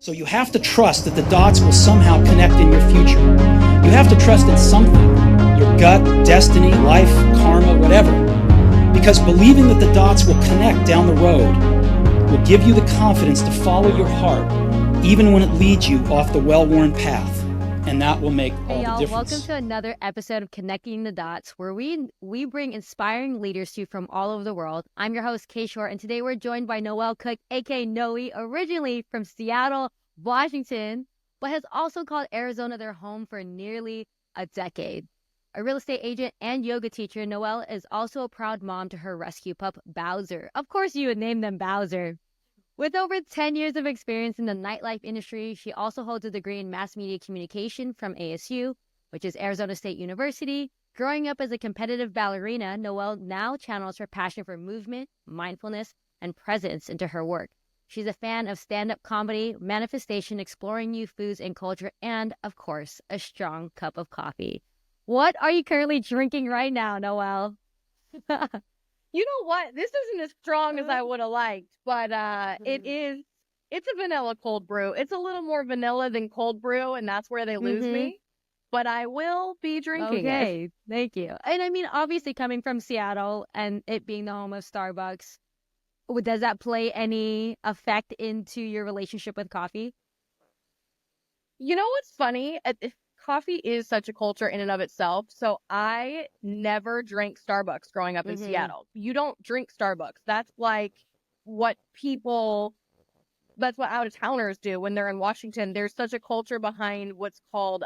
So you have to trust that the dots will somehow connect in your future. You have to trust in something, your gut, destiny, life, karma, whatever. Because believing that the dots will connect down the road will give you the confidence to follow your heart, even when it leads you off the well-worn path. And that will make all Hey the y'all, difference. welcome to another episode of Connecting the Dots, where we bring inspiring leaders to you from all over the world. I'm your host, Kay Short, and today we're joined by Noelle Cook, aka Noey, originally from Seattle, Washington, but has also called Arizona their home for nearly a decade. A real estate agent and yoga teacher, Noelle is also a proud mom to her rescue pup, Bowser. Of course, you would name them Bowser. With over 10 years of experience in the nightlife industry, she also holds a degree in mass media communication from ASU, which is Arizona State University. Growing up as a competitive ballerina, Noelle now channels her passion for movement, mindfulness, and presence into her work. She's a fan of stand-up comedy, manifestation, exploring new foods and culture, and, of course, a strong cup of coffee. What are you currently drinking right now, Noelle? You know what? This isn't as strong as I would have liked, but it's a vanilla cold brew. It's a little more vanilla than cold brew, and that's where they lose me. But I will be drinking it. Okay, thank you. And I mean, obviously coming from Seattle and it being the home of Starbucks, does that play any effect into your relationship with coffee? You know what's funny? Coffee is such a culture in and of itself. So I never drank Starbucks growing up in Seattle. You don't drink Starbucks. That's like what people that's what out of towners do when they're in Washington. There's such a culture behind what's called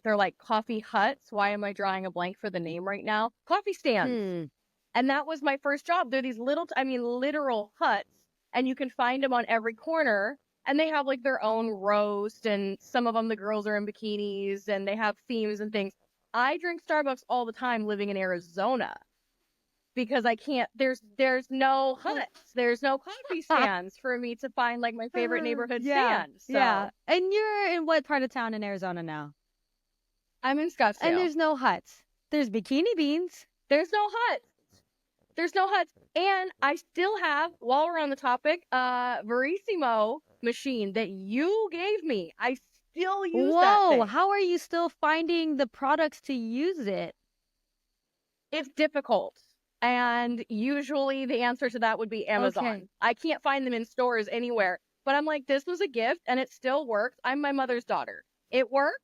they're like coffee huts. Why am I drawing a blank for the name right now? Coffee stands. And that was my first job. They're these literal huts, and you can find them on every corner. And they have like their own roast, and some of them the girls are in bikinis, and they have themes and things. I drink Starbucks all the time living in Arizona because I can't. There's no huts. There's no coffee stands for me to find like my favorite neighborhood stand. So Yeah. And you're in what part of town in Arizona now? I'm in Scottsdale. And there's no huts. There's bikini beans. There's no huts. There's no huts. And I still have, while we're on the topic, Verissimo machine that you gave me. I still use that Whoa, thing. how are you still finding the products to use it? It's difficult. And usually the answer to that would be Amazon. Okay. I can't find them in stores anywhere. But I'm like, this was a gift and it still works. I'm my mother's daughter. It works.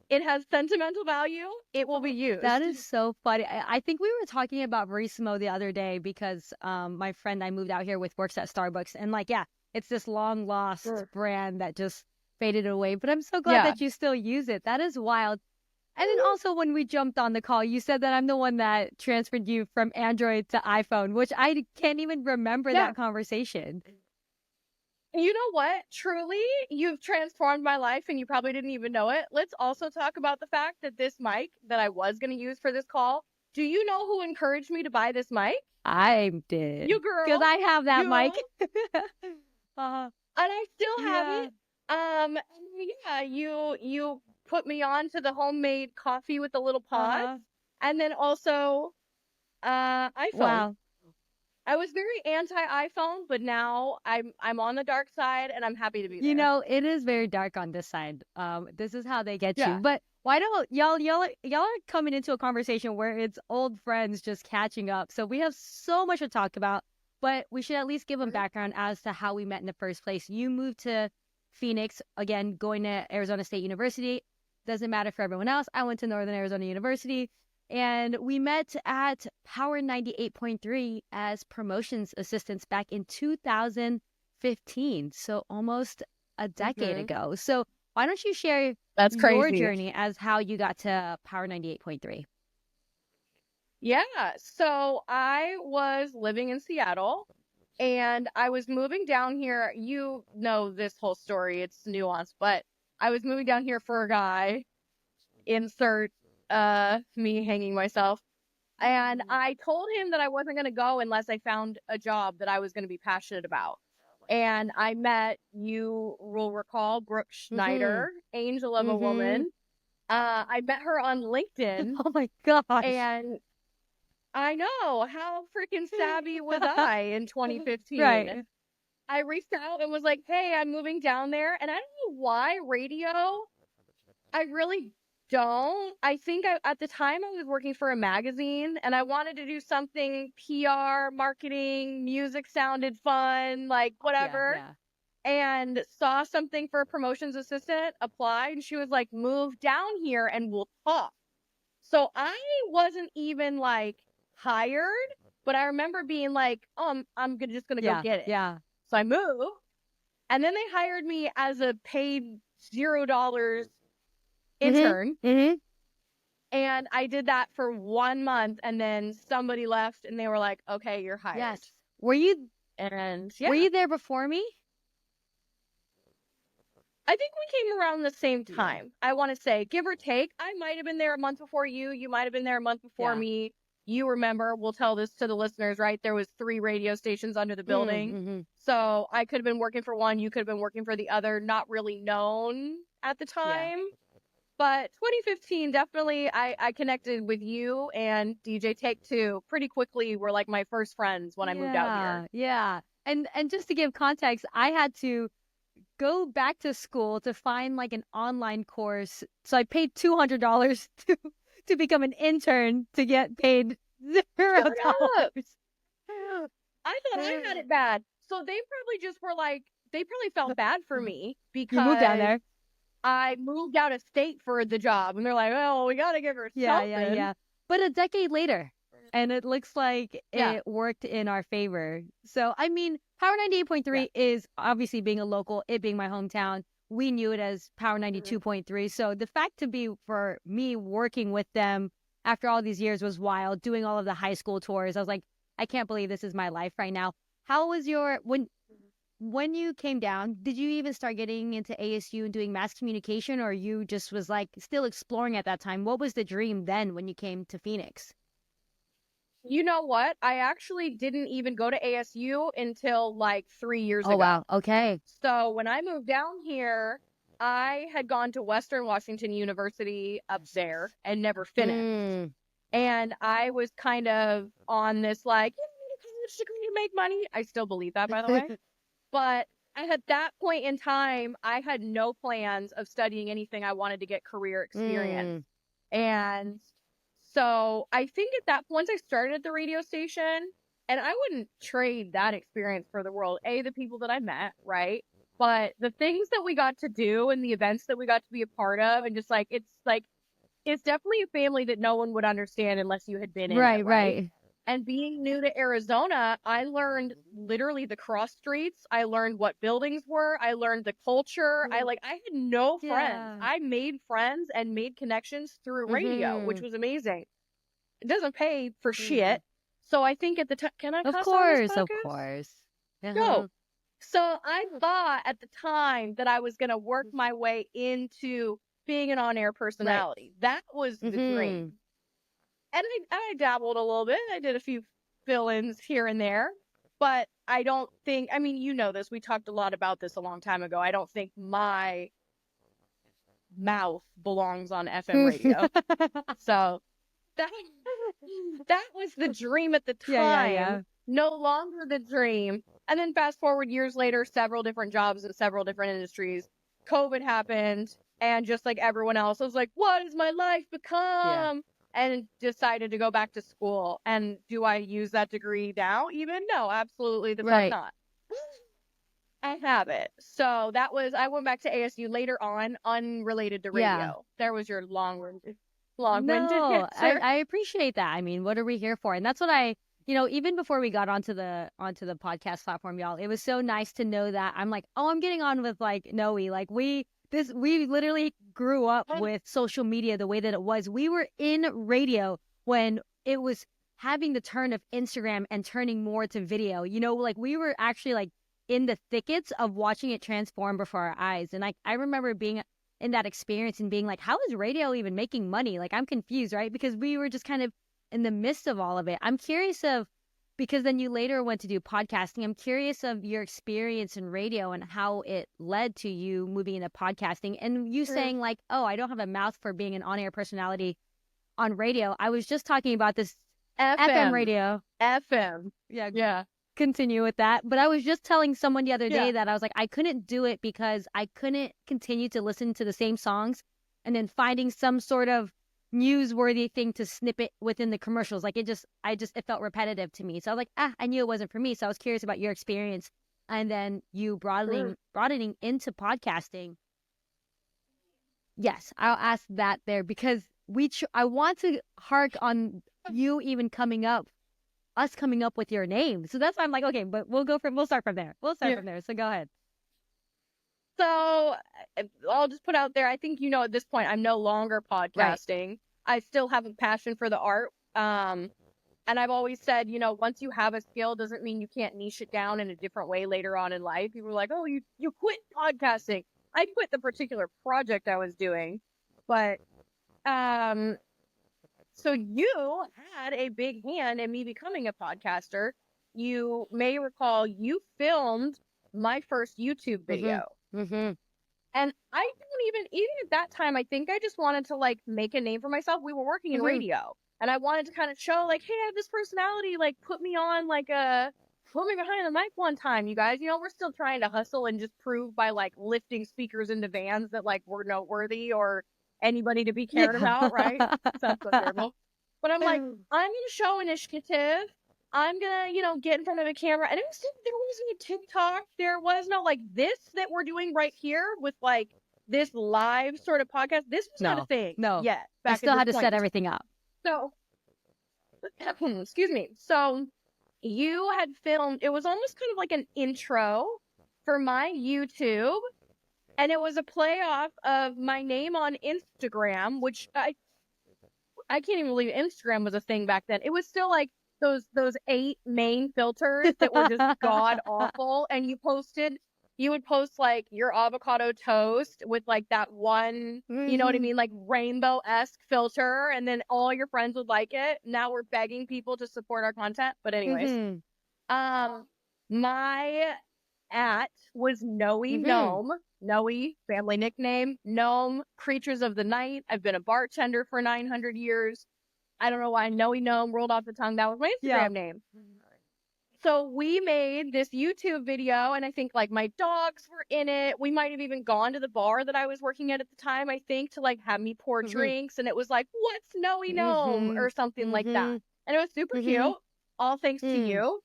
It has sentimental value. It will be used. That is so funny. I think we were talking about Verissimo the other day because my friend I moved out here with works at Starbucks. And like, yeah, it's this long lost brand that just faded away. But I'm so glad that you still use it. That is wild. And then also when we jumped on the call, you said that I'm the one that transferred you from Android to iPhone, which I can't even remember that conversation. You know what? Truly, you've transformed my life and you probably didn't even know it. Let's also talk about the fact that this mic that I was going to use for this call, do you know who encouraged me to buy this mic? I did. You girl. Because I have that mic. And I still have it. Yeah, you put me on to the homemade coffee with the little pods. And then also iPhone. Wow. I was very anti-iPhone, but now I'm on the dark side, and I'm happy to be there. You know, it is very dark on this side. This is how they get you. Yeah. But why don't y'all are coming into a conversation where it's old friends just catching up. So we have so much to talk about, but we should at least give them background as to how we met in the first place. You moved to Phoenix, again, going to Arizona State University. Doesn't matter for everyone else. I went to Northern Arizona University. And we met at Power 98.3 as promotions assistants back in 2015. So almost a decade ago. So why don't you share your journey as how you got to Power 98.3? Yeah. So I was living in Seattle and I was moving down here. You know this whole story. It's nuanced, but I was moving down here for a guy. Insert me hanging myself. And I told him that I wasn't going to go unless I found a job that I was going to be passionate about. And I met, you will recall, Brooke Schneider, Angel of a Woman. I met her on LinkedIn. Oh my gosh. And I know, how freaking savvy was I in 2015? Right. I reached out and was like, hey, I'm moving down there. And I don't know why radio. I really don't. I think at the time I was working for a magazine and I wanted to do something PR, marketing, music sounded fun, like whatever. Yeah. And saw something for a promotions assistant, applied, and she was like, move down here and we'll talk. So I wasn't even like hired, but I remember being like, oh, I'm just gonna go get it. Yeah. So I moved, and then they hired me as a paid $0 intern. Mm-hmm. And I did that for 1 month, and then somebody left, and they were like, okay, you're hired. Yes. Were you there before me? I think we came around the same time. I want to say, give or take. I might have been there a month before you. You might have been there a month before me. You remember, we'll tell this to the listeners, right? There was 3 radio stations under the building. Mm-hmm. So I could have been working for one. You could have been working for the other. Not really known at the time. Yeah. But 2015, definitely, I connected with you and DJ Take Two pretty quickly. Were like my first friends when I moved out here. Yeah. And just to give context, I had to go back to school to find like an online course. So I paid $200 to become an intern to get paid $0. I thought I had it bad. So they probably just were like, they probably felt bad for me because you moved down there. I moved out of state for the job. And they're like, oh, we got to give her something. Yeah. But a decade later, and it looks like it worked in our favor. So, I mean, Power 98.3 is obviously being a local, it being my hometown. We knew it as Power 92.3. So the fact to be for me working with them after all these years was wild, doing all of the high school tours. I was like, I can't believe this is my life right now. How was when you came down, did you even start getting into ASU and doing mass communication, or you just was like still exploring at that time? What was the dream then when you came to Phoenix? You know what? I actually didn't even go to ASU until like 3 years ago. Oh, wow. Okay. So when I moved down here, I had gone to Western Washington University up there and never finished. And I was kind of on this like, you need a college degree to make money. I still believe that, by the way. But at that point in time, I had no plans of studying anything. I wanted to get career experience. And so I think at that once I started at the radio station, and I wouldn't trade that experience for the world. The people that I met, right? But the things that we got to do and the events that we got to be a part of, and just like it's definitely a family that no one would understand unless you had been in it, right? And being new to Arizona, I learned literally the cross streets. I learned what buildings were. I learned the culture. I had no friends. I made friends and made connections through radio, which was amazing. It doesn't pay for shit. So I think at the time, can I cuss on this podcast? Of course. Go. So I thought at the time that I was going to work my way into being an on-air personality. That was the dream. And I dabbled a little bit. I did a few fill-ins here and there. But I don't think, I mean, you know this. We talked a lot about this a long time ago. I don't think my mouth belongs on FM radio. So that was the dream at the time. Yeah. No longer the dream. And then fast forward years later, several different jobs in several different industries. COVID happened. And just like everyone else, I was like, what has my life become? And decided to go back to school. And do I use that degree now even? No, absolutely the fuck not. I have it. So I went back to ASU later on, unrelated to radio. There was your long-winded answer. I appreciate that. I mean, what are we here for? And that's what even before we got onto the podcast platform, y'all, it was so nice to know that I'm like, oh, I'm getting on with like Noey. Like we literally grew up with social media the way that it was. We were in radio when it was having the turn of Instagram and turning more to video. Like we were actually like in the thickets of watching it transform before our eyes. And I remember being in that experience and being like, how is radio even making money? Like I'm confused, right? Because we were just kind of in the midst of all of it. I'm curious because then you later went to do podcasting. I'm curious of your experience in radio and how it led to you moving into podcasting and you saying like, oh, I don't have a mouth for being an on-air personality on radio. I was just talking about this FM radio. FM. Yeah. continue with that. But I was just telling someone the other day Yeah. that I was like, I couldn't do it because I couldn't continue to listen to the same songs and then finding some sort of newsworthy thing to snip it within the commercials. Like it felt repetitive to me. So I was like, I knew it wasn't for me. So I was curious about your experience and then you broadening into podcasting. Yes, I'll ask that there because I want to hark on you even us coming up with your name. So that's why I'm like, okay, but we'll start from there. So go ahead. So I'll just put out there, I think, at this point, I'm no longer podcasting. Right. I still have a passion for the art. And I've always said, once you have a skill, doesn't mean you can't niche it down in a different way later on in life. People are like, oh, you quit podcasting. I quit the particular project I was doing. But, so you had a big hand in me becoming a podcaster. You may recall you filmed my first YouTube video. Mm-hmm. And I don't even at that time, I think I just wanted to make a name for myself. We were working in radio and I wanted to kind of show hey, I have this personality, put me on put me behind the mic one time, you guys. We're still trying to hustle and just prove by lifting speakers into vans that we're noteworthy or anybody to be cared about, right? Sounds so terrible. But I'm I'm going to show initiative. I'm going to, get in front of a camera. And there wasn't a TikTok. There was no this that we're doing right here with this live sort of podcast. This was not a thing yet. I still had to set everything up. So, excuse me. So you had filmed, it was almost kind of like an intro for my YouTube. And it was a play off of my name on Instagram, which I can't even believe Instagram was a thing back then. It was still those 8 main filters that were just god awful. And you would post your avocado toast with that one, you know what I mean? Rainbow-esque filter. And then all your friends would like it. Now we're begging people to support our content. But anyways, my @ was Noey Gnome. Noey, family nickname. Gnome, creatures of the night. I've been a bartender for 900 years. I don't know why Noey Gnome rolled off the tongue. That was my Instagram name. So we made this YouTube video, and I think my dogs were in it. We might have even gone to the bar that I was working at the time, I think, to have me pour drinks. And it was what's Noey Gnome or something like that. And it was super cute. All thanks to you.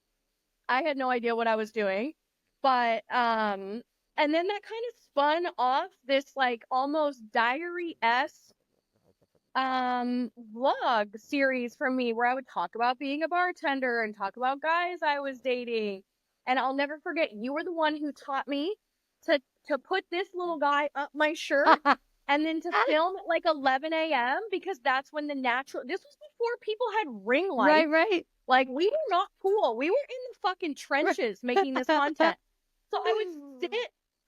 I had no idea what I was doing. But, and then that kind of spun off this almost diary-esque vlog series for me where I would talk about being a bartender and talk about guys I was dating. And I'll never forget, you were the one who taught me to put this little guy up my shirt and then to film at 11 a.m. because that's when this was before people had ring lights. Right. We were not cool. We were in the fucking trenches making this content. So I would sit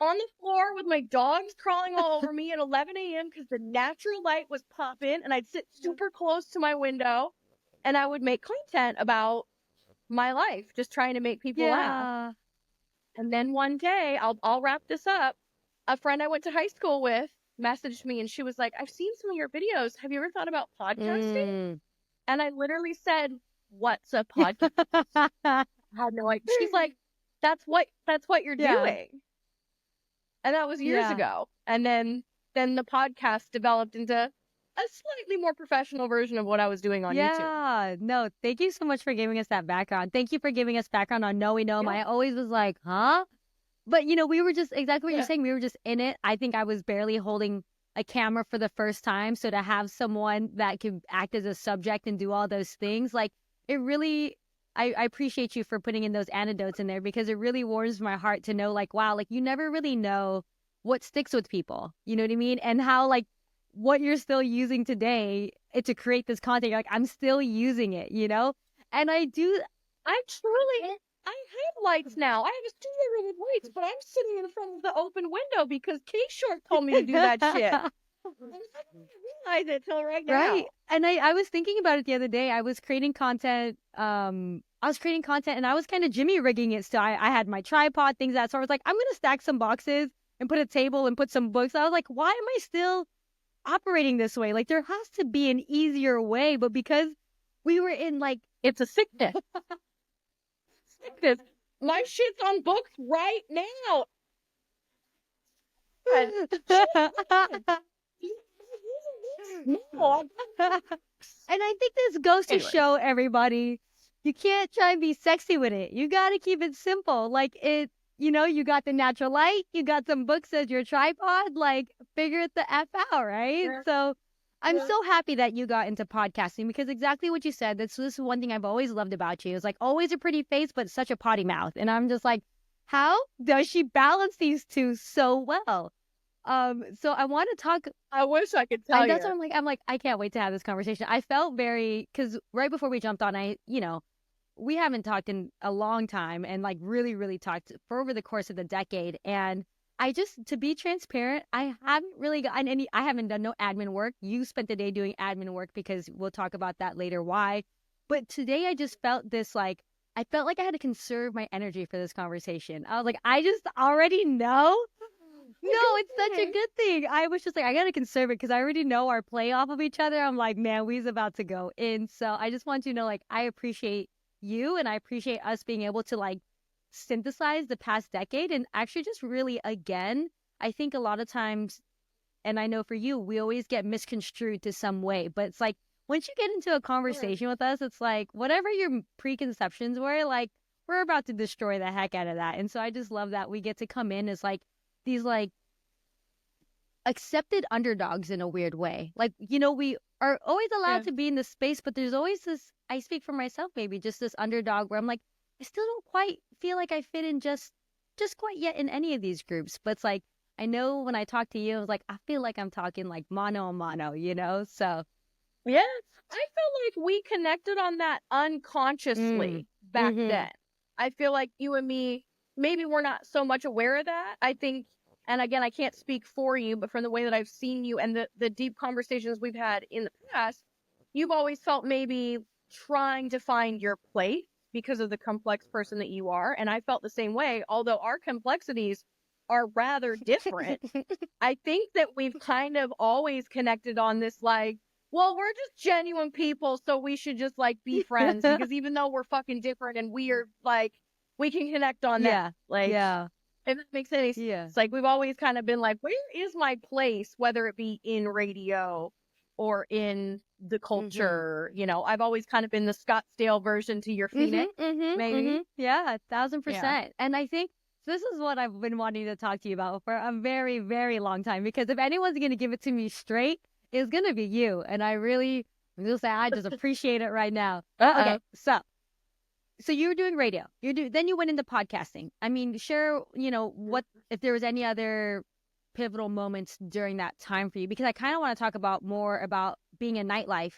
on the floor with my dogs crawling all over me at 11 a.m. because the natural light was popping, and I'd sit super close to my window, and I would make content about my life, just trying to make people laugh. And then one day, I'll wrap this up. A friend I went to high school with messaged me, and she was like, I've seen some of your videos. Have you ever thought about podcasting? And I literally said, what's a podcast? I had no idea. She's like, that's what you're doing. And that was years ago. And then the podcast developed into a slightly more professional version of what I was doing on YouTube. Yeah, no, thank you so much for giving us that background. Thank you for giving us background on Noey Gnome. I always was like, huh? But, we were just exactly what you're saying. We were just in it. I think I was barely holding a camera for the first time. So to have someone that could act as a subject and do all those things, it really... I appreciate you for putting in those anecdotes in there because it really warms my heart to know wow, you never really know what sticks with people. You know what I mean? And how what you're still using today to create this content, you're I'm still using it, And I have lights now. I have a studio with lights, but I'm sitting in front of the open window because K-Short told me to do that shit. I didn't realize it till right now. Right. And I was thinking about it the other day. I was creating content. And I was kind of Jimmy rigging it. So I had my tripod, things like that. So I was like, I'm going to stack some boxes and put a table and put some books. I was like, why am I still operating this way? There has to be an easier way. But because we were in it's a sickness. My shit's on books right now. No. And I think this goes to Anyway. show everybody, you can't try and be sexy with it. You got to keep it simple. Like you got the natural light, you got some books as your tripod, like figure it the F out, right? Yeah. So I'm Yeah. so happy that you got into podcasting because exactly what you said, this is one thing I've always loved about you. It's like always a pretty face, but such a potty mouth. And I'm just like, how does she balance these two so well? So I want to talk. I wish I could tell And that's you. what I'm like, I can't wait to have this conversation. I felt because right before we jumped on, we haven't talked in a long time and like really, really talked for over the course of the decade. And to be transparent, I haven't really gotten I haven't done no admin work. You spent the day doing admin work because we'll talk about that later why. But today I just felt I felt like I had to conserve my energy for this conversation. I was like, I just already know. No, it's such a good thing. I was just like, I gotta conserve it because I already know our play off of each other. I'm like, man, we's about to go in. So I just want you to know, like, I appreciate you and I appreciate us being able to like synthesize the past decade and actually just really, again, I think a lot of times, and I know for you, we always get misconstrued to some way, but it's like once you get into a conversation with us, it's like whatever your preconceptions were, like we're about to destroy the heck out of that. And so I just love that we get to come in as like these like accepted underdogs in a weird way. Like, we are always allowed to be in this space, but there's always this, I speak for myself, maybe just this underdog where I'm like, I still don't quite feel like I fit in just quite yet in any of these groups. But it's like, I know when I talk to you, I was like, I feel like I'm talking like mano a mano, So Yeah. I feel like we connected on that unconsciously back then. I feel like you and me, maybe we're not so much aware of that. I think, and again, I can't speak for you, but from the way that I've seen you and the deep conversations we've had in the past, you've always felt maybe trying to find your place because of the complex person that you are. And I felt the same way, although our complexities are rather different. I think that we've kind of always connected on this, like, well, we're just genuine people, so we should just like be friends because even though we're fucking different and weird, like we can connect on that. Like, yeah. if that makes any sense. Yeah. Like we've always kind of been like, where is my place, whether it be in radio or in the culture? I've always kind of been the Scottsdale version to your Phoenix, maybe. Yeah, 1,000%. And I think this is what I've been wanting to talk to you about for a very, very long time. Because if anyone's going to give it to me straight, it's going to be you. And I'm just saying, I just appreciate it right now. Okay, so you were doing radio. Then you went into podcasting. I mean, share, what if there was any other pivotal moments during that time for you? Because I kind of want to talk more about being in Nightlife,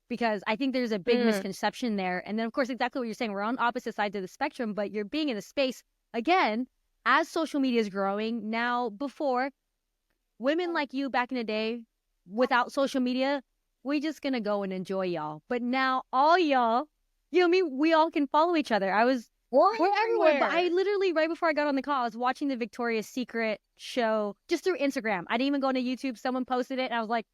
because I think there's a big misconception there. And then, of course, exactly what you're saying. We're on opposite sides of the spectrum, but you're being in a space, again, as social media is growing. Now, before, women like you back in the day, without social media, we just going to go and enjoy y'all. But now, all y'all, we all can follow each other. We're everywhere. But I literally, right before I got on the call, I was watching the Victoria's Secret show just through Instagram. I didn't even go to YouTube. Someone posted it, and I was like,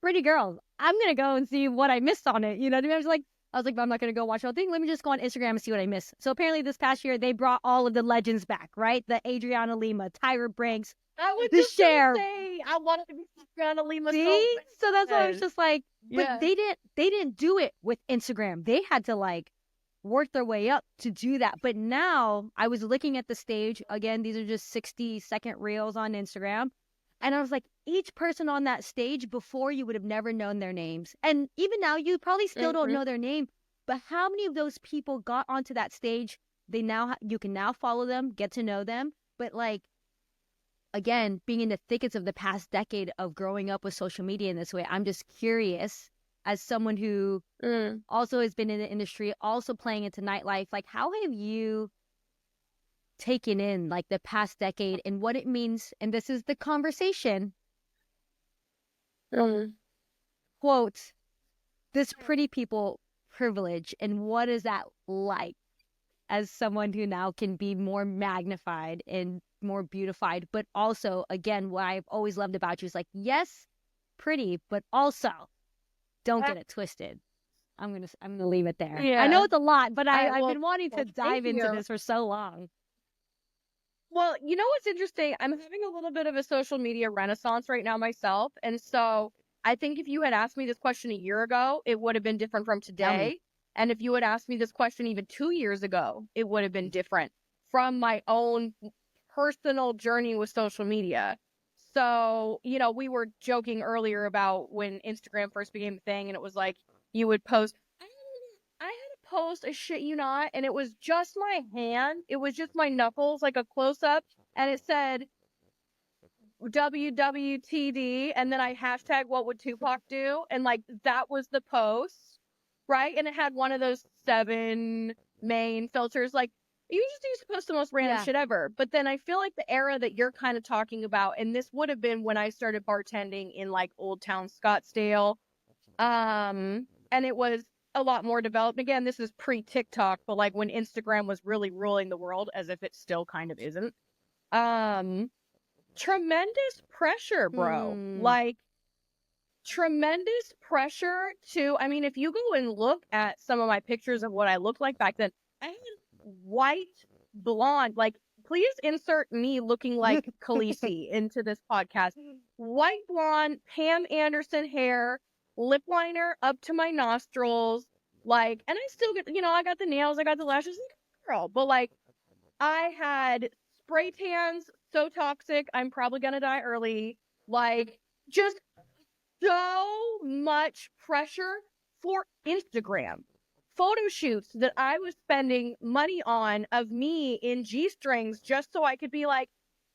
pretty girls. I'm going to go and see what I missed on it. You know what I mean? I was like, but I'm not going to go watch the whole thing. Let me just go on Instagram and see what I missed. So apparently this past year, they brought all of the legends back, right? The Adriana Lima, Tyra Banks, I was the just Cher. say, I wanted to be Adriana Lima. See? So that's why I was just like, but Yeah. they didn't do it with Instagram. They had to like work their way up to do that. But now I was looking at the stage. Again, these are just 60-second reels on Instagram. And I was like, each person on that stage before, you would have never known their names. And even now, you probably still don't know their name. But how many of those people got onto that stage? You can now follow them, get to know them. But like, again, being in the thickets of the past decade of growing up with social media in this way, I'm just curious, as someone who also has been in the industry, also playing into Nightlife, like how have you taken in like the past decade and what it means? And this is the conversation. Quote, this pretty people privilege, and what is that like as someone who now can be more magnified and more beautified, but also, again, what I've always loved about you is like, yes, pretty, but also don't get it twisted. I'm gonna leave it there. I Yeah. know it's a lot, but I've well, been wanting to well, dive thank into you. this for so long. Well, you know what's interesting? I'm having a little bit of a social media renaissance right now myself. And so I think if you had asked me this question a year ago, it would have been different from Tell me. today. And if you had asked me this question even 2 years ago, it would have been different from my own personal journey with social media. So, we were joking earlier about when Instagram first became a thing, and it was like you would post. I had to post, I shit you not, and it was just my hand. It was just my knuckles, like a close up, and it said WWTD, and then I hashtag what would Tupac do, and like that was the post, right? And it had one of those 7 main filters, like you just used to post the most random Yeah. shit ever. But then I feel like the era that you're kind of talking about, and this would have been when I started bartending in like Old Town Scottsdale, and it was a lot more developed. Again, this is pre-TikTok, but like when Instagram was really ruling the world, as if it still kind of isn't. Tremendous pressure, bro. Like tremendous pressure to, I mean, if you go and look at some of my pictures of what I looked like back then, I had white, blonde, like please insert me looking like Khaleesi into this podcast. White blonde, Pam Anderson hair, lip liner up to my nostrils, like, and I still get, I got the nails, I got the lashes, like, girl, but like, I had spray tans, so toxic, I'm probably gonna die early, like, just so much pressure for Instagram. Photo shoots that I was spending money on of me in G-strings just so I could be like,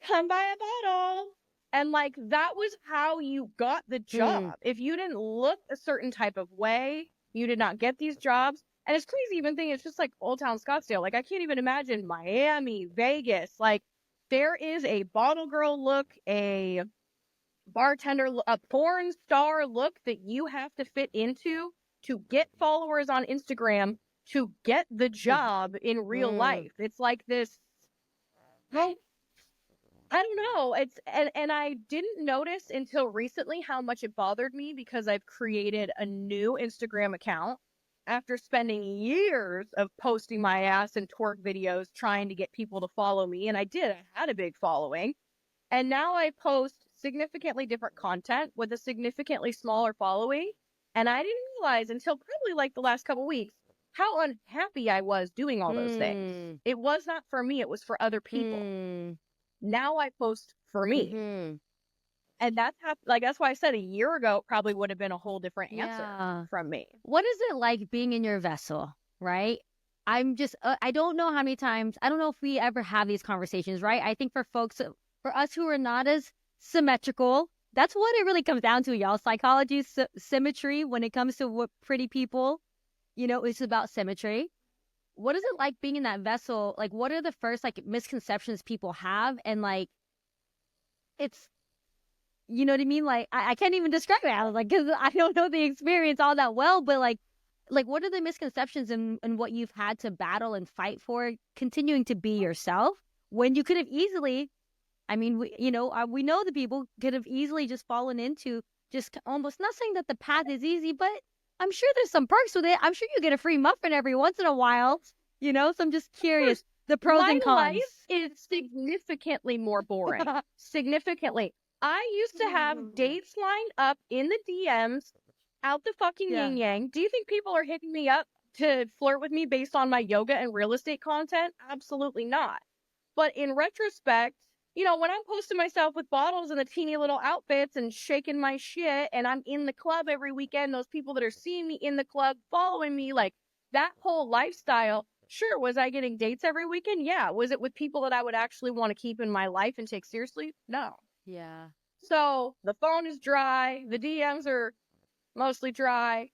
come buy a bottle. And like, that was how you got the job. If you didn't look a certain type of way, you did not get these jobs. And it's crazy even thinking it's just like Old Town Scottsdale. Like, I can't even imagine Miami, Vegas. Like, there is a bottle girl look, a bartender, a porn star look that you have to fit into to get followers on Instagram to get the job in real life. It's like this, well, I don't know. It's and I didn't notice until recently how much it bothered me because I've created a new Instagram account after spending years of posting my ass and twerk videos trying to get people to follow me, and I did. I had a big following. And now I post significantly different content with a significantly smaller following. And I didn't realize until probably like the last couple weeks how unhappy I was doing all those things. It was not for me, it was for other people. Now I post for me. And that's like, that's why I said a year ago it probably would have been a whole different answer from me. What is it like being in your vessel, right? I'm just, I don't know how many times, I don't know if we ever have these conversations, right? I think for folks, for us who are not as symmetrical, that's what it really comes down to, y'all. Psychology, symmetry, when it comes to what pretty people, it's about symmetry. What is it like being in that vessel? Like, what are the first, like, misconceptions people have? And, like, it's, you know what I mean? Like, I can't even describe it. I was like, because I don't know the experience all that well, but, like, what are the misconceptions and what you've had to battle and fight for continuing to be yourself when you could have easily, I mean, we know the people could have easily just fallen into just almost, not saying that the path is easy, but I'm sure there's some perks with it. I'm sure you get a free muffin every once in a while, so I'm just curious, the pros and cons. My life is significantly more boring. Significantly. I used to have dates lined up in the DMs out the fucking yin yang. Do you think people are hitting me up to flirt with me based on my yoga and real estate content? Absolutely not. But in retrospect, when I'm posting myself with bottles and the teeny little outfits and shaking my shit and I'm in the club every weekend, those people that are seeing me in the club, following me, like that whole lifestyle, sure, was I getting dates every weekend? Yeah. Was it with people that I would actually want to keep in my life and take seriously? No. Yeah. So the phone is dry. The DMs are mostly dry.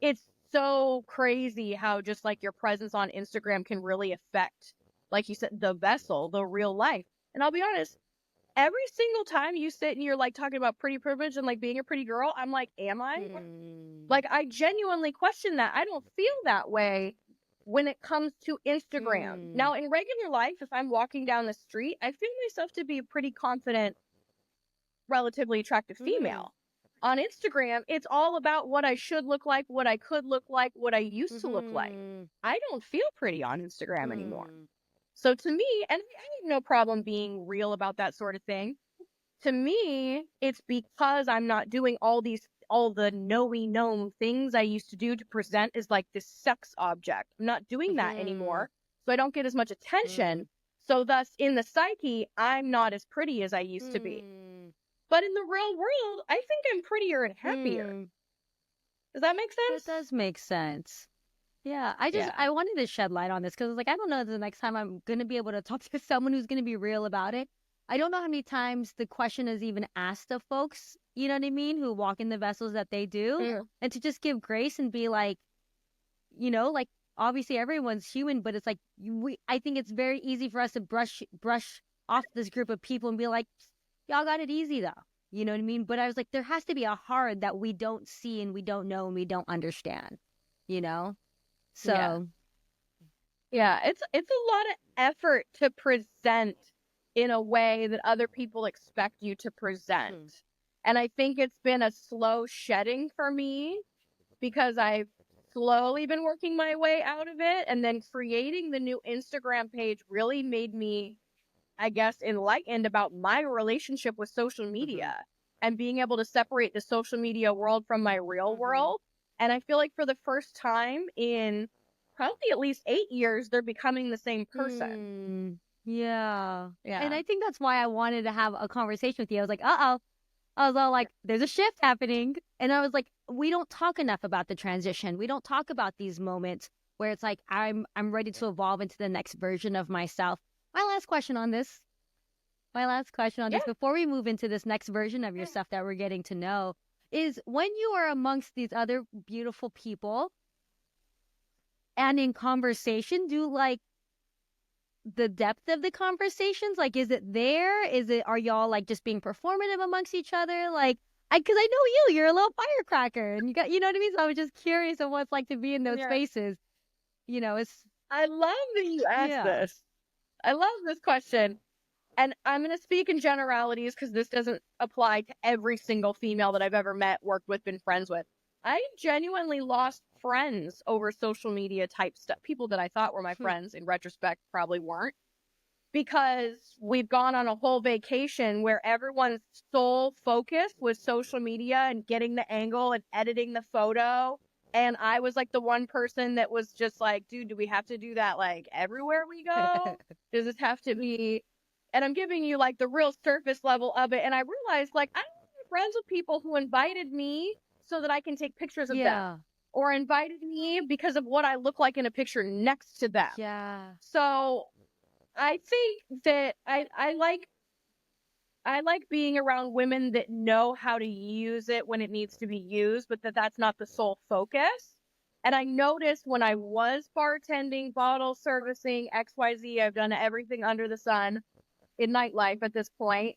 It's so crazy how just like your presence on Instagram can really affect, like you said, the vessel, the real life. And I'll be honest, every single time you sit and you're like talking about pretty privilege and like being a pretty girl, I'm like, am I? Like, I genuinely question that. I don't feel that way when it comes to Instagram. Now, in regular life, if I'm walking down the street, I feel myself to be a pretty confident, relatively attractive female. On Instagram, it's all about what I should look like, what I could look like, what I used to look like. I don't feel pretty on Instagram anymore. So to me, and I have no problem being real about that sort of thing. To me, it's because I'm not doing all the knowy known things I used to do to present as like this sex object. I'm not doing that anymore. So I don't get as much attention. So thus in the psyche, I'm not as pretty as I used to be. But in the real world, I think I'm prettier and happier. Does that make sense? That does make sense. Yeah, Yeah. I wanted to shed light on this because like I don't know the next time I'm gonna be able to talk to someone who's gonna be real about it. I don't know how many times the question is even asked of folks, you know what I mean, who walk in the vessels that they do, and to just give grace and be like, you know, like obviously everyone's human, but it's like I think it's very easy for us to brush off this group of people and be like, y'all got it easy though. You know what I mean? But I was like, there has to be a hard that we don't see and we don't know and we don't understand, you know? So yeah, it's a lot of effort to present in a way that other people expect you to present. And I think it's been a slow shedding for me because I've slowly been working my way out of it. And then creating the new Instagram page really made me, I guess, enlightened about my relationship with social media and being able to separate the social media world from my real world. And I feel like for the first time in probably at least 8 years, they're becoming the same person. Yeah. And I think that's why I wanted to have a conversation with you. I was like, I was all like, there's a shift happening. And I was like, we don't talk enough about the transition. We don't talk about these moments where it's like, I'm ready to evolve into the next version of myself. My last question on this, before we move into this next version of yourself that we're getting to know, is when you are amongst these other beautiful people and in conversation, do like the depth of the conversations, like, is it there? Are y'all like just being performative amongst each other? Like, because I know you're a little firecracker and you know what I mean? So I was just curious of what it's like to be in those spaces. You know, I love that you asked this. I love this question. And I'm going to speak in generalities because this doesn't apply to every single female that I've ever met, worked with, been friends with. I genuinely lost friends over social media type stuff. People that I thought were my friends, in retrospect, probably weren't. Because we've gone on a whole vacation where everyone's sole focus was social media and getting the angle and editing the photo. And I was like the one person that was just like, dude, do we have to do that like everywhere we go? Does this have to be? And I'm giving you like the real surface level of it. And I realized like I don't want to be friends with people who invited me so that I can take pictures of them. Or invited me because of what I look like in a picture next to them. Yeah. So I think that I like being around women that know how to use it when it needs to be used, but that's not the sole focus. And I noticed when I was bartending, bottle servicing, XYZ, I've done everything under the sun in nightlife at this point.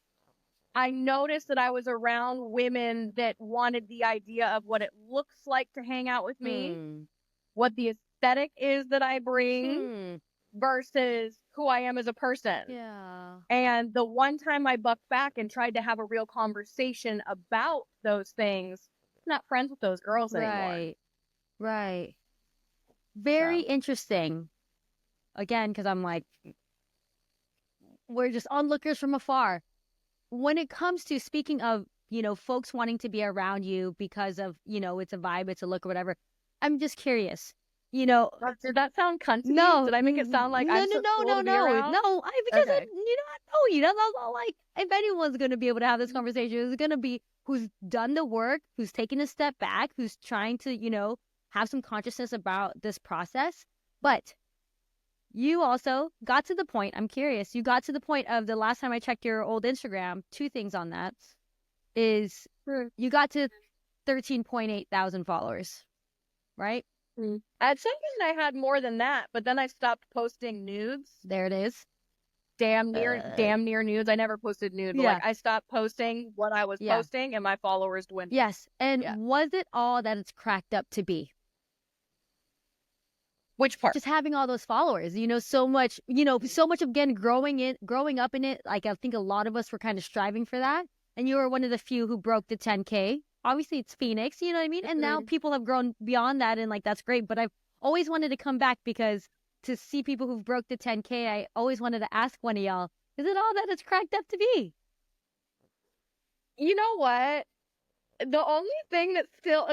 I noticed that I was around women that wanted the idea of what it looks like to hang out with me, what the aesthetic is that I bring versus who I am as a person. Yeah. And the one time I bucked back and tried to have a real conversation about those things, I'm not friends with those girls anymore. Right. Very interesting. Again, because I'm like, we're just onlookers from afar. When it comes to speaking of, you know, folks wanting to be around you because of, you know, it's a vibe, it's a look or whatever, I'm just curious. You know, did that sound cunty? No. Did I make it sound like I'm so cool to be around? No. Because I know you. That's all. Like, if anyone's going to be able to have this conversation, it's going to be who's done the work, who's taken a step back, who's trying to, you know, have some consciousness about this process. But you also got to the point, I'm curious, you got to the point of the last time I checked your old Instagram, 2 things on that is you got to 13.8 thousand followers, right? At some point I had more than that, but then I stopped posting nudes. There it is. Damn near nudes. I never posted nude. But like I stopped posting what I was posting and my followers dwindled. Yes. And was it all that it's cracked up to be? Which part? Just having all those followers, you know, so much again, growing up in it. Like I think a lot of us were kind of striving for that. And you were one of the few who broke the 10K obviously it's Phoenix, you know what I mean? And now people have grown beyond that, and like that's great. But I've always wanted to come back because to see people who've broke the 10K, I always wanted to ask one of y'all, is it all that it's cracked up to be? You know what? The only thing that's still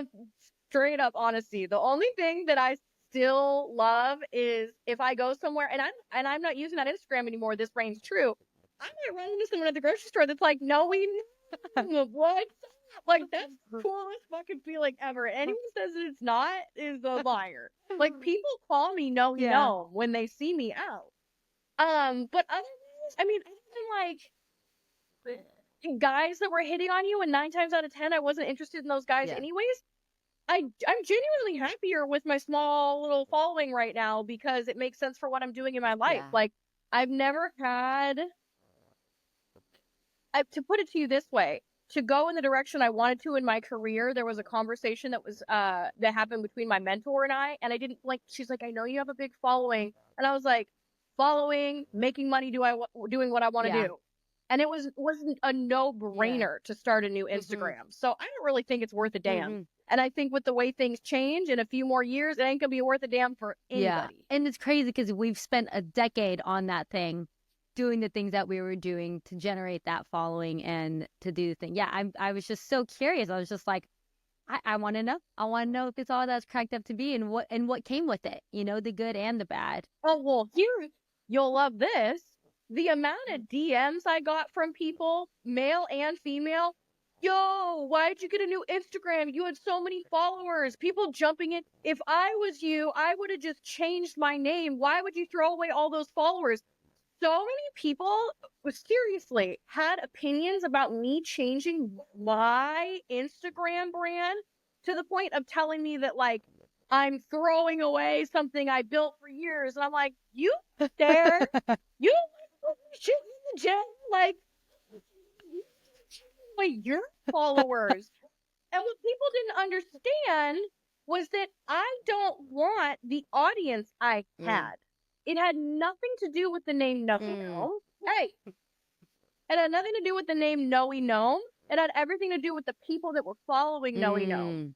straight up honesty, the only thing that I still love is if I go somewhere and I'm not using that Instagram anymore, this reigns true. I might run into someone at the grocery store that's like, no, we know what? Like, that's the coolest fucking feeling ever. Anyone says that it's not is a liar. Like, people call me no no when they see me out. But otherwise, I mean, other than like guys that were hitting on you, and 9 times out of 10 I wasn't interested in those guys anyways. I'm genuinely happier with my small little following right now because it makes sense for what I'm doing in my life. Like, I've never had, to put it to you this way, to go in the direction I wanted to in my career. There was a conversation that was that happened between my mentor and I didn't like. She's like, I know you have a big following, and I was like, following, making money, doing what I want to do. And it wasn't a no-brainer to start a new Instagram. So I don't really think it's worth a damn. And I think with the way things change in a few more years, it ain't gonna be worth a damn for anybody. Yeah. And it's crazy because we've spent a decade on that thing, doing the things that we were doing to generate that following and to do the thing. Yeah, I was just so curious. I was just like, I want to know. I want to know if it's all that's cracked up to be and what came with it. You know, the good and the bad. Oh, well, here, you'll love this. The amount of DMs I got from people, male and female, yo, why'd you get a new Instagram? You had so many followers. People jumping in. If I was you, I would have just changed my name. Why would you throw away all those followers? So many people, seriously, had opinions about me changing my Instagram brand to the point of telling me that, like, I'm throwing away something I built for years. And I'm like, you there? You shit in the gym? Like, wait, your followers. And what people didn't understand was that I don't want the audience I had. It had nothing to do with the name Noelle. Hey, it had nothing to do with the name Noey Gnome. It had everything to do with the people that were following Noey Gnome.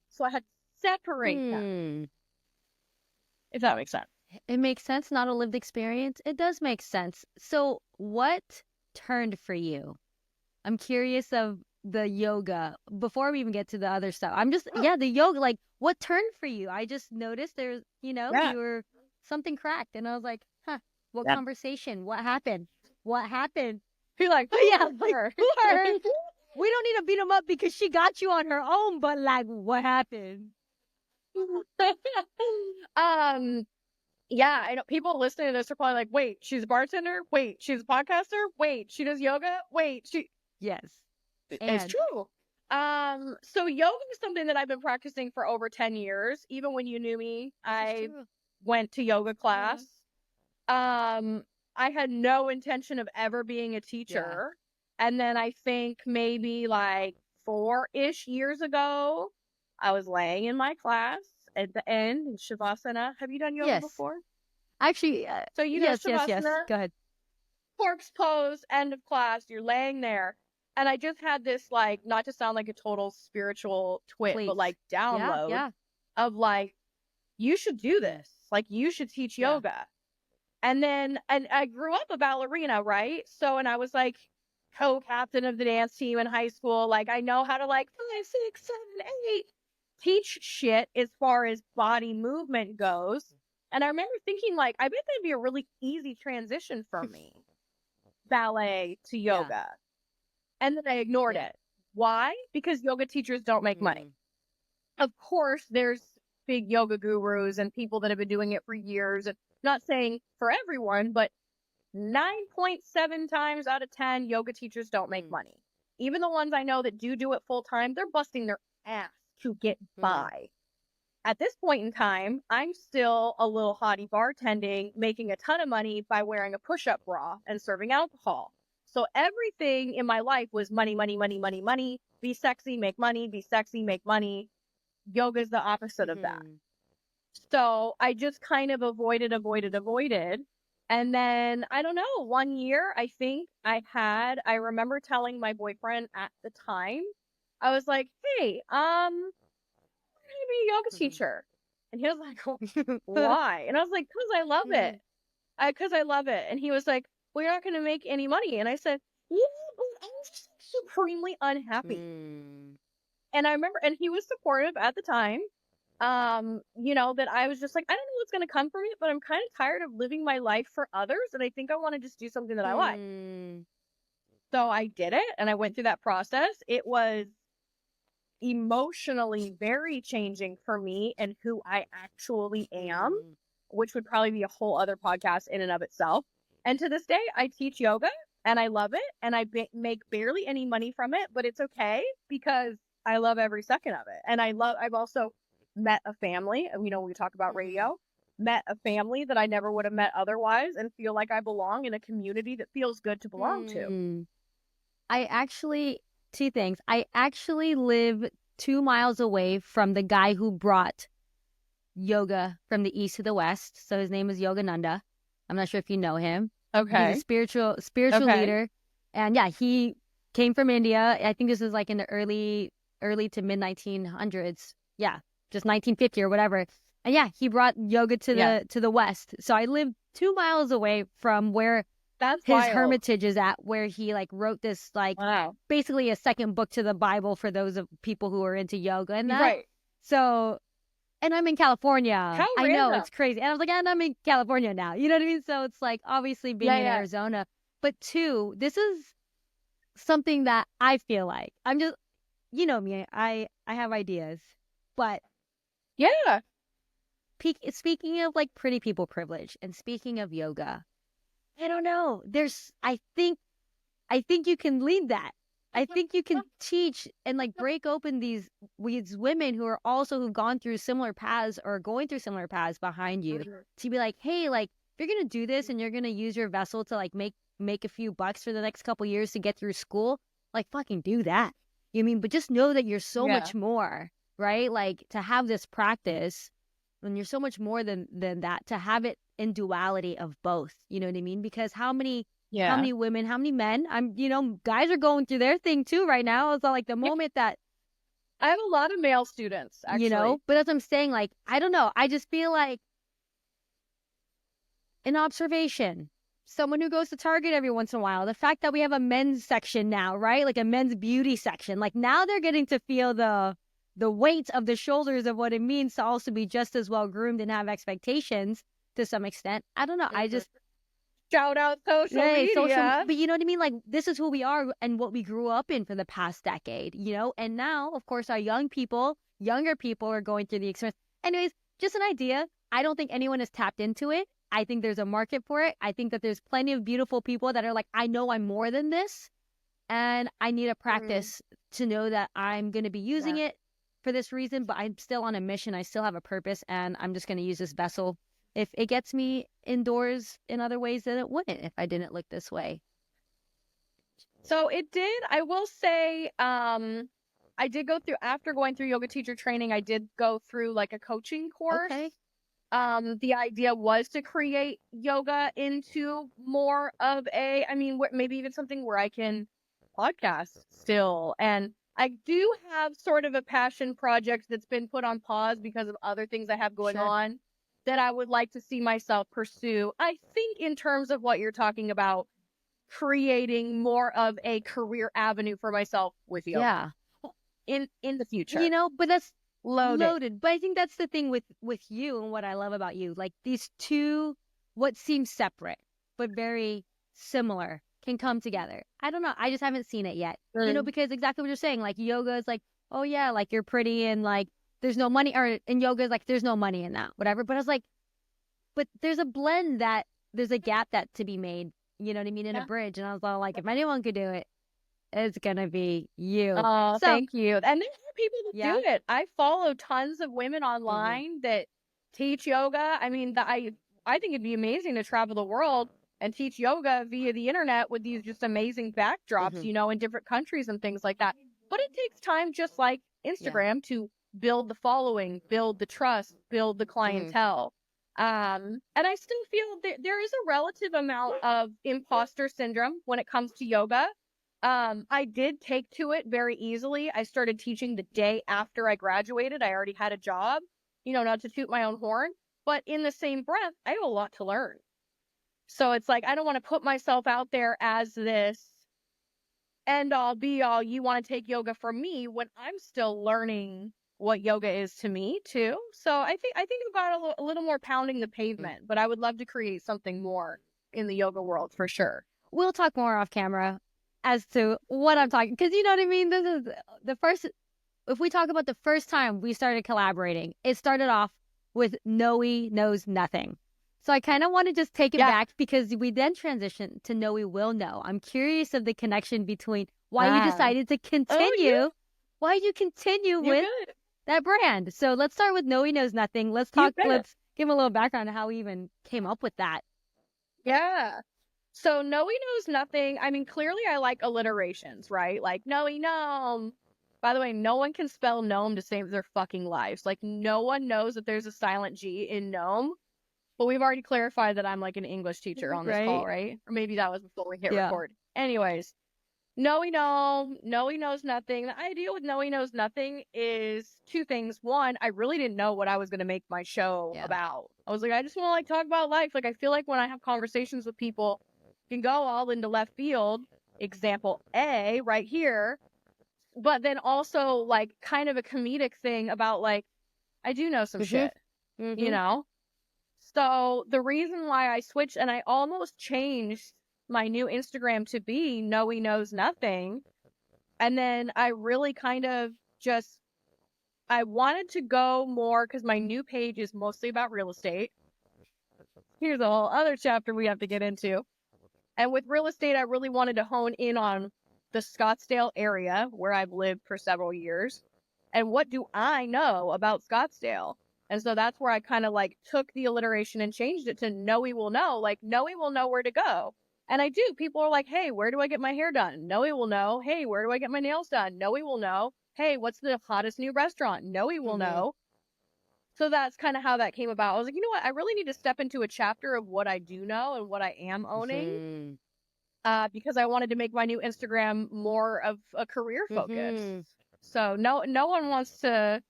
So I had to separate them. If that makes sense. It makes sense, not a lived experience. It does make sense. So what turned for you? I'm curious of the yoga before we even get to the other stuff. I'm just, the yoga, like what turned for you? I just noticed there's, you were something cracked. And I was like, what conversation? What happened? What happened? You're like, like, her? We don't need to beat him up because she got you on her own, but like, what happened? Yeah, I know people listening to this are probably like, wait, she's a bartender? Wait, she's a podcaster? Wait, she does yoga? Wait, Yes. It's true. So yoga is something that I've been practicing for over 10 years. Even when you knew me, I went to yoga class. I had no intention of ever being a teacher. And then I think maybe like 4-ish years ago, I was laying in my class at the end in Shavasana. Have you done yoga before? Actually, so you know Shavasana? Yes. Go ahead. Corpse pose, end of class, you're laying there. And I just had this, like, not to sound like a total spiritual twit, but like download of like, you should do this. Like, you should teach yoga. And then, and I grew up a ballerina, right? So, and I was like co-captain of the dance team in high school. Like, I know how to like 5, 6, 7, 8 teach shit as far as body movement goes. And I remember thinking like, I bet that'd be a really easy transition for me. Ballet to yoga. And then I ignored it. Why? Because yoga teachers don't make money. Of course, there's big yoga gurus and people that have been doing it for years. And not saying for everyone, but 9.7 times out of 10, yoga teachers don't make money. Even the ones I know that do it full time, they're busting their ass to get by. At this point in time, I'm still a little hottie bartending, making a ton of money by wearing a push-up bra and serving alcohol. So everything in my life was money, money, money, money, money. Be sexy, make money, be sexy, make money. Yoga is the opposite of that. So I just kind of avoided. And then, I don't know, one year, I think I remember telling my boyfriend at the time, I was like, hey, I'm going to be a yoga teacher. And he was like, why? And I was like, because I love it. Because I love it. And he was like, well, you're not going to make any money. And I said, yeah, but I'm just supremely unhappy. And I remember, and he was supportive at the time. That I was just like, I don't know what's going to come from it, but I'm kind of tired of living my life for others. And I think I want to just do something that I like. So I did it and I went through that process. It was emotionally very changing for me and who I actually am, which would probably be a whole other podcast in and of itself. And to this day, I teach yoga and I love it. And I make barely any money from it, but it's okay because I love every second of it. And I've also met a family, we talk about radio, met a family that I never would have met otherwise and feel like I belong in a community that feels good to belong to. Two things. I actually live 2 miles away from the guy who brought yoga from the east to the west. So his name is Yogananda. I'm not sure if you know him. Okay. He's a spiritual leader. And yeah, he came from India. I think this is like in the early to mid 1900s. Yeah, just 1950 or whatever. And yeah, he brought yoga to the west. So I live 2 miles away from where that's his wild. hermitage is at, where he like wrote this basically a second book to the Bible for those of people who are into yoga and that. Right. So, and I'm in California. How I random. know, it's crazy. And I was like, and I'm in California now. You know what I mean? So it's like obviously being in Arizona. But two, this is something that I feel like I'm just, you know me, I have ideas, but speaking of like pretty people privilege and speaking of yoga, I don't know. I think you can lead that. I think you can teach and like break open these women who've gone through similar paths or going through similar paths behind you to be like, hey, like if you're going to do this and you're going to use your vessel to like make a few bucks for the next couple years to get through school, like fucking do that. You mean, but just know that you're so much more, right? Like to have this practice and you're so much more than that, to have it in duality of both. You know what I mean? Because how many women, how many men, guys are going through their thing too right now. It's like the moment that I have a lot of male students, actually. But as I'm saying, like, I don't know. I just feel like an observation, someone who goes to Target every once in a while, the fact that we have a men's section now, right? Like a men's beauty section, like now they're getting to feel the weight of the shoulders of what it means to also be just as well groomed and have expectations to some extent. I don't know. I just shout out social media. But you know what I mean? Like this is who we are and what we grew up in for the past decade, and now of course our younger people are going through the experience. Anyways, just an idea. I don't think anyone has tapped into it. I think there's a market for it. I think that there's plenty of beautiful people that are like, I know I'm more than this and I need a practice to know that I'm going to be using it for this reason, but I'm still on a mission. I still have a purpose and I'm just going to use this vessel. If it gets me indoors in other ways, then it wouldn't if I didn't look this way. So it did. I will say, I did go through, after going through yoga teacher training, I did go through like a coaching course. Okay. The idea was to create yoga into more of maybe even something where I can podcast still. And I do have sort of a passion project that's been put on pause because of other things I have going on that I would like to see myself pursue. I think in terms of what you're talking about, creating more of a career avenue for myself with yoga. In the future. But that's loaded. But I think that's the thing with you and what I love about you. Like these two, what seems separate but very similar, can come together. I don't know. I just haven't seen it yet. Because exactly what you're saying, like yoga is like, oh yeah, like you're pretty and like there's no money, or in yoga is like there's no money in that, whatever. But I was like, but there's a blend, that there's a gap that to be made, you know what I mean, in a bridge. And I was all like, if anyone could do it, it's gonna be you. Oh, thank you. And there are people that do it. I follow tons of women online that teach yoga. I mean, I think it'd be amazing to travel the world and teach yoga via the internet with these just amazing backdrops, in different countries and things like that. But it takes time, just like Instagram, to build the following, build the trust, build the clientele. And I still feel that there is a relative amount of imposter syndrome when it comes to yoga. I did take to it very easily. I started teaching the day after I graduated. I already had a job, not to toot my own horn, but in the same breath, I have a lot to learn. So it's like, I don't want to put myself out there as this end all be all. You want to take yoga from me when I'm still learning what yoga is to me too. So I think I've got a little more pounding the pavement, but I would love to create something more in the yoga world for sure. We'll talk more off camera as to what I'm talking, because you know what I mean? This is the first, if we talk about the first time we started collaborating, it started off with Noey knows nothing. So I kind of want to just take it back, because we then transitioned to Noey will know. I'm curious of the connection between why you decided to continue, why you continue with that brand. So let's start with Noey knows nothing. Let's give him a little background on how we even came up with that. Yeah. So Noey knows nothing. I mean, clearly I like alliterations, right? Like Noey gnome. By the way, no one can spell gnome to save their fucking lives. Like, no one knows that there's a silent G in gnome. But we've already clarified that I'm like an English teacher on this call, right? Or maybe that was before we hit record. Anyways, Noey knows nothing. The idea with Noey knows nothing is two things. One, I really didn't know what I was going to make my show about. I was like, I just want to like talk about life. Like, I feel like when I have conversations with people, can go all into left field. Example A right here. But then also like kind of a comedic thing about like, I do know some shit, you know? So the reason why I switched, and I almost changed my new Instagram to be Noey knows nothing. And then I really kind of just, I wanted to go more because my new page is mostly about real estate. Here's a whole other chapter we have to get into. And with real estate, I really wanted to hone in on the Scottsdale area where I've lived for several years. And what do I know about Scottsdale? And so that's where I kind of like took the alliteration and changed it to Noey will know. Like, Noey will know where to go. And I do. People are like, hey, where do I get my hair done? Noey will know. Hey, where do I get my nails done? Noey will know. Hey, what's the hottest new restaurant? Noey will know. So that's kind of how that came about. I was like, you know what? I really need to step into a chapter of what I do know and what I am owning. Because I wanted to make my new Instagram more of a career focus. So no one wants to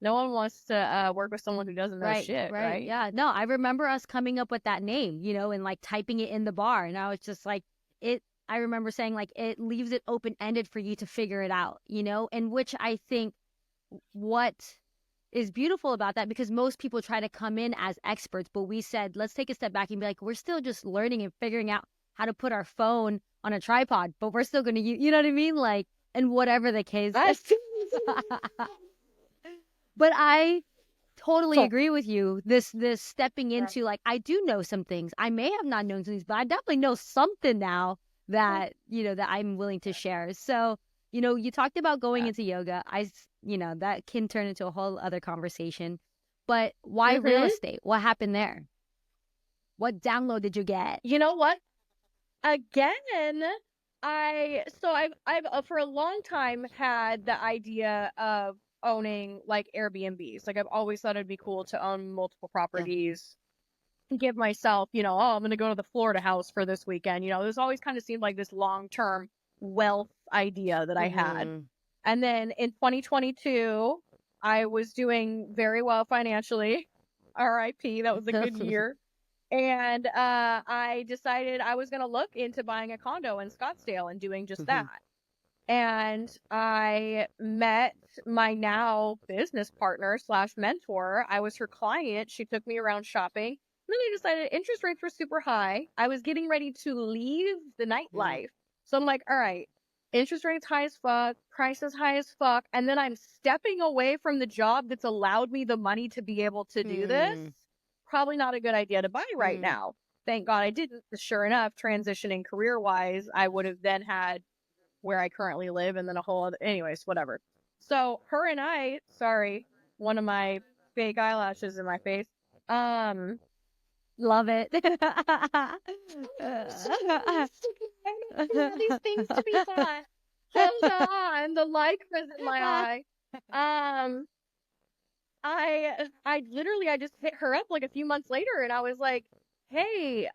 work with someone who doesn't know shit, right? Yeah. No, I remember us coming up with that name, and like typing it in the bar, and I was just like, I remember saying like it leaves it open-ended for you to figure it out, and which I think what is beautiful about that, because most people try to come in as experts, but we said, let's take a step back and be like, we're still just learning and figuring out how to put our phone on a tripod, but we're still going to use, you know what I mean? Like, and whatever the case. But I totally agree with you. This stepping into like, I do know some things. I may have not known some things, but I definitely know something now that, that I'm willing to share. So, you talked about going into yoga. That can turn into a whole other conversation. But why real estate? What happened there? What download did you get? You know what? Again, I've for a long time had the idea of owning like Airbnbs. Like, I've always thought it'd be cool to own multiple properties. Give myself, I'm going to go to the Florida house for this weekend. This always kind of seemed like this long-term wealth idea that I had. And then in 2022, I was doing very well financially. RIP, that was a good year. And I decided I was going to look into buying a condo in Scottsdale and doing just that. And I met my now business partner / mentor. I was her client. She took me around shopping. And then I decided interest rates were super high. I was getting ready to leave the nightlife. So I'm like, all right, interest rates high as fuck, prices high as fuck. And then I'm stepping away from the job that's allowed me the money to be able to do this. Probably not a good idea to buy right now. Thank God I didn't. Sure enough, transitioning career-wise, I would have then had where I currently live and then a whole other, anyways, whatever. So her and I, sorry, one of my fake eyelashes in my face. Love it. These things to be fun. Hold on, the light is in my eye. I just hit her up like a few months later and I was like, hey,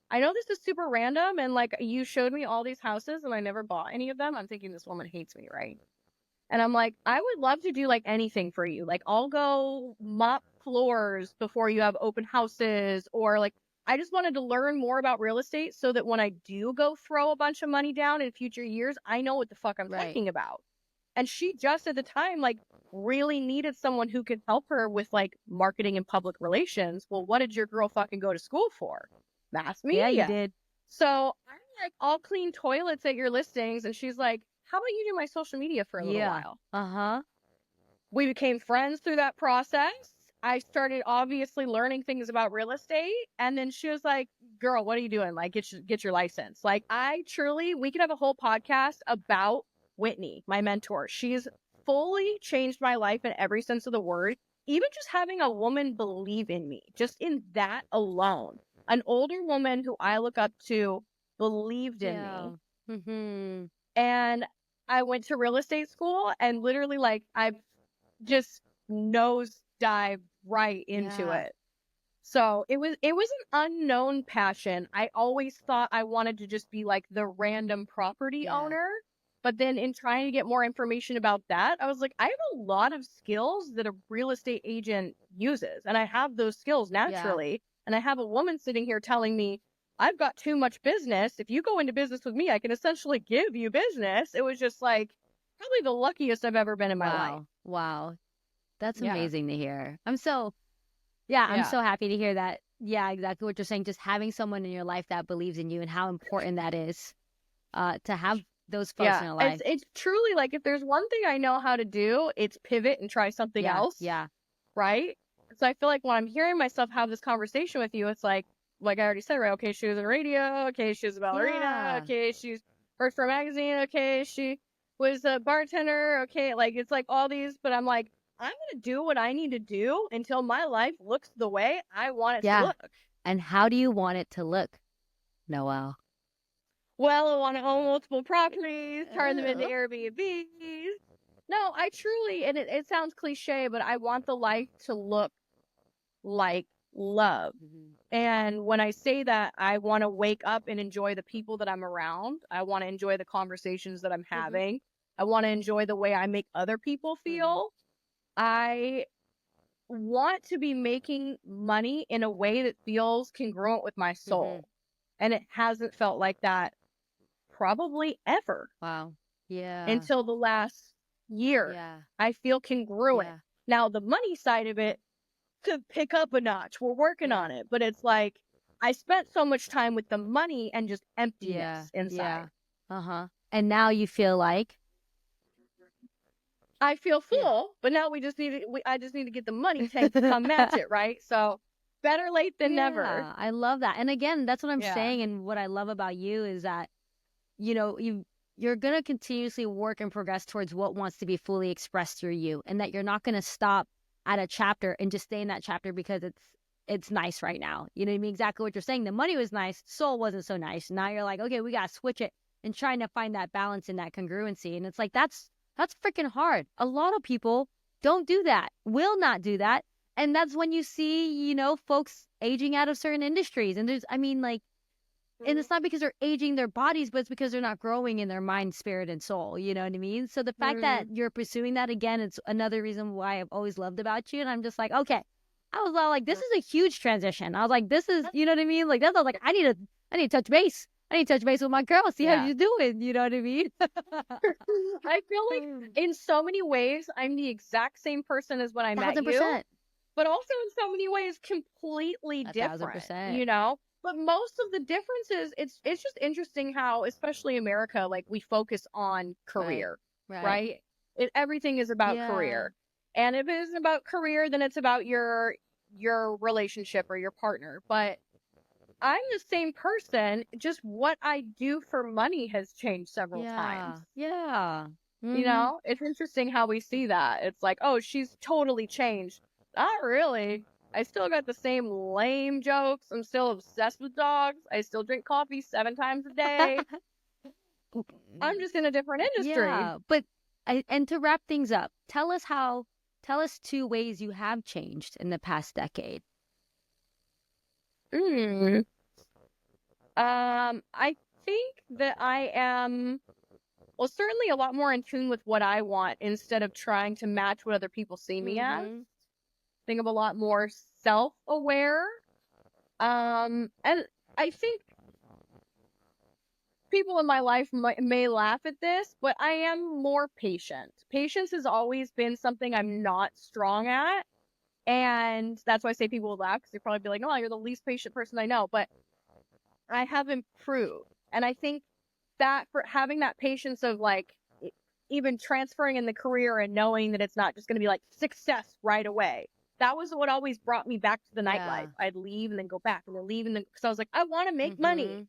I know this is super random, and like you showed me all these houses and I never bought any of them. I'm thinking this woman hates me, right? And I'm like, I would love to do like anything for you. Like, I'll go mop floors before you have open houses, or like, I just wanted to learn more about real estate so that when I do go throw a bunch of money down in future years, I know what the fuck I'm Right. talking about. And she just at the time, like, really needed someone who could help her with like marketing and public relations. Well, what did your girl fucking go to school for? Mass Yeah, you media. did. So I'm like, I'll clean toilets at your listings. And she's like, how about you do my social media for a little Yeah. while? Uh-huh. We became friends through that process. I started obviously learning things about real estate. And then she was like, girl, what are you doing? Like, get your license. Like, I truly, we could have a whole podcast about Whitney, my mentor. She's fully changed my life in every sense of the word. Even just having a woman believe in me, just in that alone. An older woman who I look up to believed in Yeah. me. Mm-hmm. And I went to real estate school, and literally, like, I've just nose dive right into Yeah. it. So it was an unknown passion. I always thought I wanted to just be like the random property Yeah. owner. But then in trying to get more information about that, I was like, I have a lot of skills that a real estate agent uses. And I have those skills naturally. And I have a woman sitting here telling me, I've got too much business. If you go into business with me, I can essentially give you business. It was just like probably the luckiest I've ever been in my life. Wow. That's Yeah. amazing to hear. I'm so Yeah. happy to hear that. Yeah, exactly what you're saying. Just having someone in your life that believes in you and how important that is to have those folks in your life. It's truly like, if there's one thing I know how to do, it's pivot and try something else. Yeah. Right. So I feel like when I'm hearing myself have this conversation with you, it's like I already said, right? Okay, she was in radio. Okay, she was a ballerina. Yeah. Okay, she's worked for a magazine. Okay, she was a bartender. Okay, like it's like all these, but I'm like, I'm gonna do what I need to do until my life looks the way I want it to look. And how do you want it to look, Noelle? Well, I want to own multiple properties, turn them into Airbnbs. No, I truly, and it sounds cliche, but I want the life to look like love. And when I say that, I want to wake up and enjoy the people that I'm around. I want to enjoy the conversations that I'm having. I want to enjoy the way I make other people feel. I want to be making money in a way that feels congruent with my soul. And it hasn't felt like that probably ever. Wow. Yeah. Until the last year. Yeah. I feel congruent. Yeah. Now, the money side of it could pick up a notch. We're working on it. But it's like, I spent so much time with the money and just emptiness inside. And now you feel like? I feel full, but now I just need to get the money tank to come match it, right? So better late than never. I love that. And again, that's what I'm saying. And what I love about you is that, you know, you're going to continuously work and progress towards what wants to be fully expressed through you, and that you're not going to stop at a chapter and just stay in that chapter because it's nice right now. You know what I mean? Exactly what you're saying. The money was nice. Soul wasn't so nice. Now you're like, okay, we got to switch it and trying to find that balance and that congruency. And it's like, that's freaking hard. A lot of people don't do that, will not do that. And that's when you see, you know, folks aging out of certain industries. And and it's not because they're aging their bodies, but it's because they're not growing in their mind, spirit, and soul. You know what I mean? So the fact that you're pursuing that, again, it's another reason why I've always loved about you. And I'm just like, okay. I was all like, this is a huge transition. I was like, this is, you know what I mean? Like, I was like, I need to touch base. I need to touch base with my girl, see how you're doing. You know what I mean? I feel like in so many ways, I'm the exact same person as when I met you. 1,000%. But also in so many ways, completely different. 1,000%. You know? But most of the differences, it's just interesting how, especially America, like we focus on career, right? Everything is about career. And if it isn't about career, then it's about your relationship or your partner. But I'm the same person, just what I do for money has changed several times. Yeah. You know, it's interesting how we see that. It's like, oh, she's totally changed. Not really. I still got the same lame jokes. I'm still obsessed with dogs. I still drink coffee 7 times a day. I'm just in a different industry. Yeah, but and to wrap things up, tell us 2 ways you have changed in the past decade. I think that I am, well, certainly a lot more in tune with what I want instead of trying to match what other people see me as. I think I'm a lot more self-aware. And I think people in my life may laugh at this, but I am more patient. Patience has always been something I'm not strong at. And that's why I say people will laugh because they'll probably be like, "Oh, you're the least patient person I know." But I have improved. And I think that for having that patience of like even transferring in the career and knowing that it's not just going to be like success right away. That was what always brought me back to the nightlife. I'd leave and then go back and then leave and then, because I was like, I want to make money.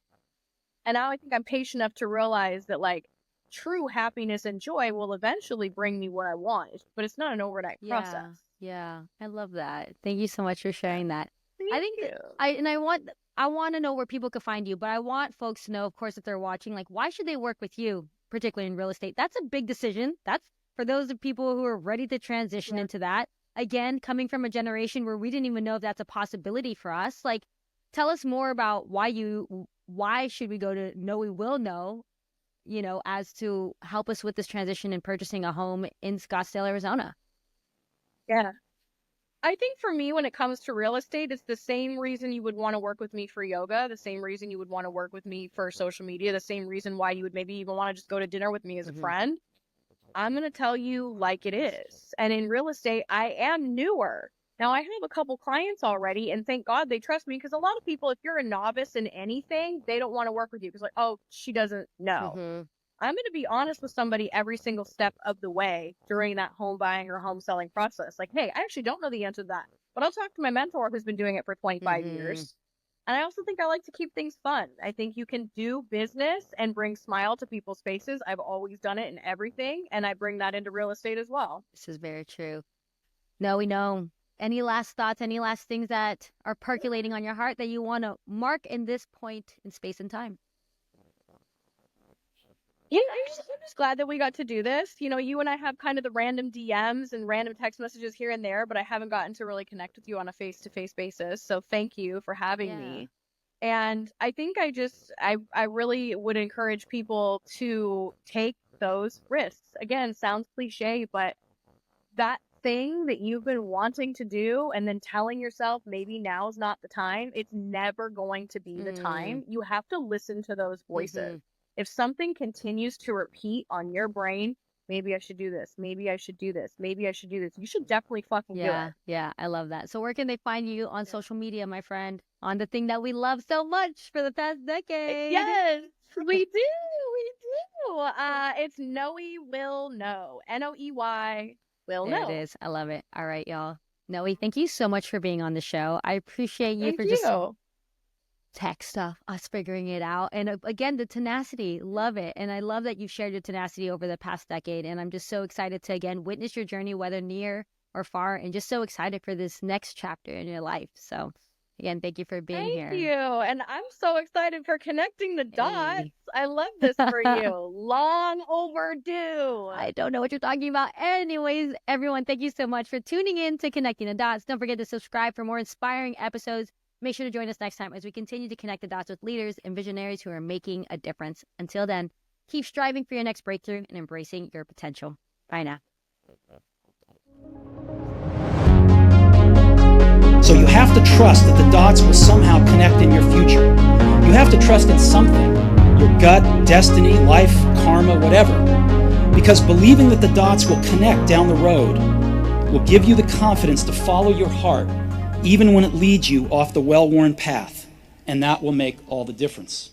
And now I think I'm patient enough to realize that like true happiness and joy will eventually bring me what I want, but it's not an overnight process. Yeah, I love that. Thank you so much for sharing that. Thank you. I want to know where people could find you, but I want folks to know, of course, if they're watching, like, why should they work with you, particularly in real estate? That's a big decision. That's for those of people who are ready to transition into that. Again, coming from a generation where we didn't even know if that's a possibility for us. Like, tell us more about why should we go to Noey Will Know, as to help us with this transition and purchasing a home in Scottsdale, Arizona. Yeah. I think for me, when it comes to real estate, it's the same reason you would want to work with me for yoga, the same reason you would want to work with me for social media, the same reason why you would maybe even want to just go to dinner with me as a friend. I'm going to tell you like it is. And in real estate, I am newer. Now, I have a couple clients already, and thank God they trust me, because a lot of people, if you're a novice in anything, they don't want to work with you because like, oh, she doesn't know. I'm going to be honest with somebody every single step of the way during that home buying or home selling process. Like, hey, I actually don't know the answer to that, but I'll talk to my mentor who's been doing it for 25 years. And I also think I like to keep things fun. I think you can do business and bring smile to people's faces. I've always done it in everything, and I bring that into real estate as well. This is very true. No, we know. Any last thoughts, any last things that are percolating on your heart that you want to mark in this point in space and time? Yeah, I'm just glad that we got to do this. You and I have kind of the random DMs and random text messages here and there, but I haven't gotten to really connect with you on a face-to-face basis. So thank you for having me. And I think I really would encourage people to take those risks. Again, sounds cliche, but that thing that you've been wanting to do and then telling yourself maybe now's not the time, it's never going to be the time. You have to listen to those voices. If something continues to repeat on your brain, maybe I should do this, maybe I should do this, maybe I should do this, you should definitely fucking do it. Yeah, I love that. So where can they find you on social media, my friend? On the thing that we love so much for the past decade. Yes, we do. It's Noey Will Know. Noey Will Know. There it is. I love it. All right, y'all. Noey, thank you so much for being on the show. I appreciate you just tech stuff, us figuring it out. And again, the tenacity, love it. And I love that you've shared your tenacity over the past decade. And I'm just so excited to, again, witness your journey, whether near or far, and just so excited for this next chapter in your life. So again, thank you for being here. Thank you. And I'm so excited for connecting the dots. Hey. I love this for you. Long overdue. I don't know what you're talking about. Anyways, everyone, thank you so much for tuning in to Connecting the Dots. Don't forget to subscribe for more inspiring episodes. Make sure to join us next time as we continue to connect the dots with leaders and visionaries who are making a difference. Until then, keep striving for your next breakthrough and embracing your potential. Bye now. So you have to trust that the dots will somehow connect in your future. You have to trust in something, your gut, destiny, life, karma, whatever. Because believing that the dots will connect down the road will give you the confidence to follow your heart, even when it leads you off the well-worn path, and that will make all the difference.